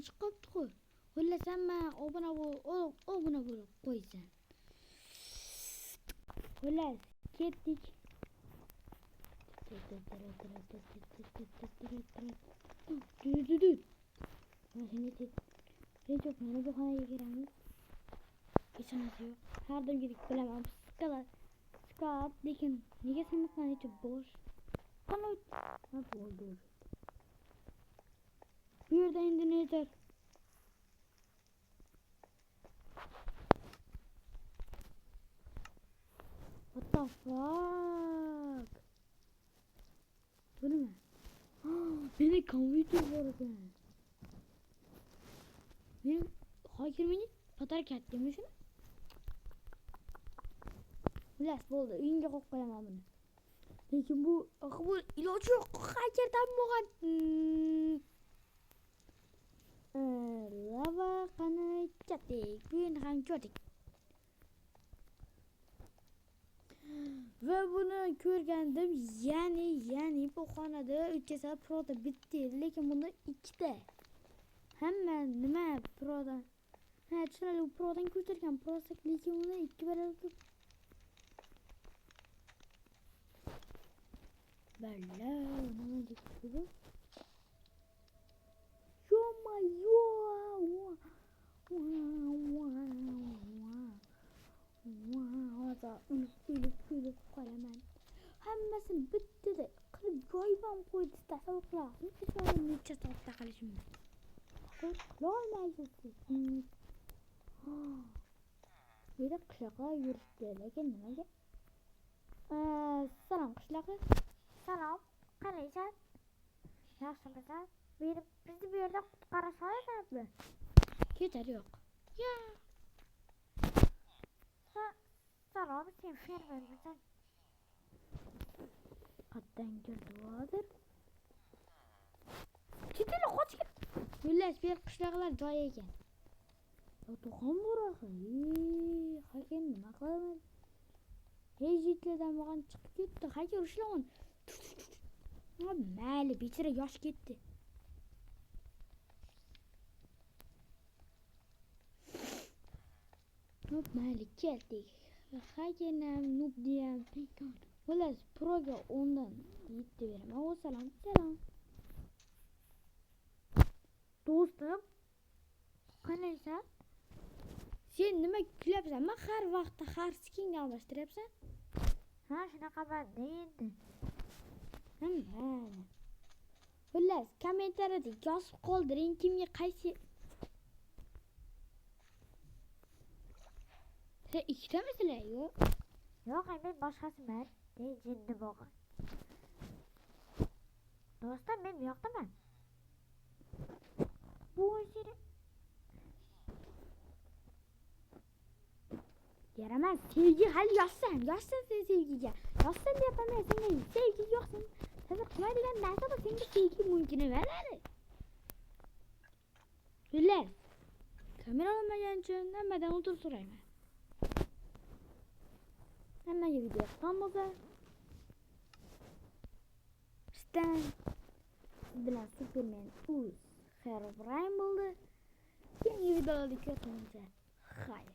chiqibdi-ku. Xullas hamma obuna bo'lib qo'ysin. Xullas ketdik. Mana bu xonaga kiramiz. Hech narsa yo'q. Har doimgidek bilaman. Skat, lekin nega sanatdan ichi bo'sh? Qanday? Ha, bo'ldi. Bu yerda endi nedir? What the fuck? Bu nima? Meni kompyuter bor ekan. Men hozir meni patar katdimi shuni? Xullas bo'ldi, uyingga qo'yib qo'yaman buni. Lekin bu iloji yo'q, hakerdan bo'lgan. Lava qani ketdik. Bu yerni ham ko'rdik. Va buni ko'rgandim, ya'ni bu xonada 3 ta proda bitta edi, lekin bunda 2 ta. Hamma nima prodan? Ha, tushunarli, u prodan ko'targan prosak, lekin uni 2 barobar. Balla, nima deydi? Yo-mayo! Kulib qolaman. Hammasini bittada qilib joyban qo'ydi, tasavvur qilasizmi? Shuni necha soatda qilishim mumkin. Qilolmaysiz. Bu yerda qishloqlar yurishdi, lekin nimaga? Salom qishloqi. Salom, qalaysan? Yaxshimisan? Bizni bu yerda qutqarish olasizmi? Ketar yo'q. Ya. Salom, sen fermermisan? Qatdan keldi hozir. Ketinglar, qoching. Xullas, bu yer qishloqlar joyi ekan. To'qon bor axir. Hakan nima qilaman? Hejitlardan bo'lgan chiqib ketdi. Hakan ushlagan. Mayli, bechara yosh ketdi. Mayli, keldik. Hakanam, Nubdiyam. Xullas, proga 10 dan 7 beraman. O salom. Do'stim, qalaysan? Sen nima kulyapsan? Men har vaqtda har skinga almashtiryapsan. Ha, shunaqaman endi. Xullas, kommentariyada yozib qoldiring, kimga qaysi. Sen ikkitamisizlar, yo'q? Yo'q, men boshqasiman. Jinni bo'lgan. Do'stim, men bu yoqdaman. Bu o'zini yaramas, sevgi hali yozsan sen sevgiga. Yozsan deyapman, senga sevgi yo'q, sen sabr qilmaydigan narsa bu, senga sevgi mumkin emas. Xullas, kamera olmagan uchun hammadan uzr so'rayman. Hammaga video yoqqan bo'lsa, sizdan bilan Superman Herobrine bo'ldi. Yangi videolarda ko'rishguncha xayr.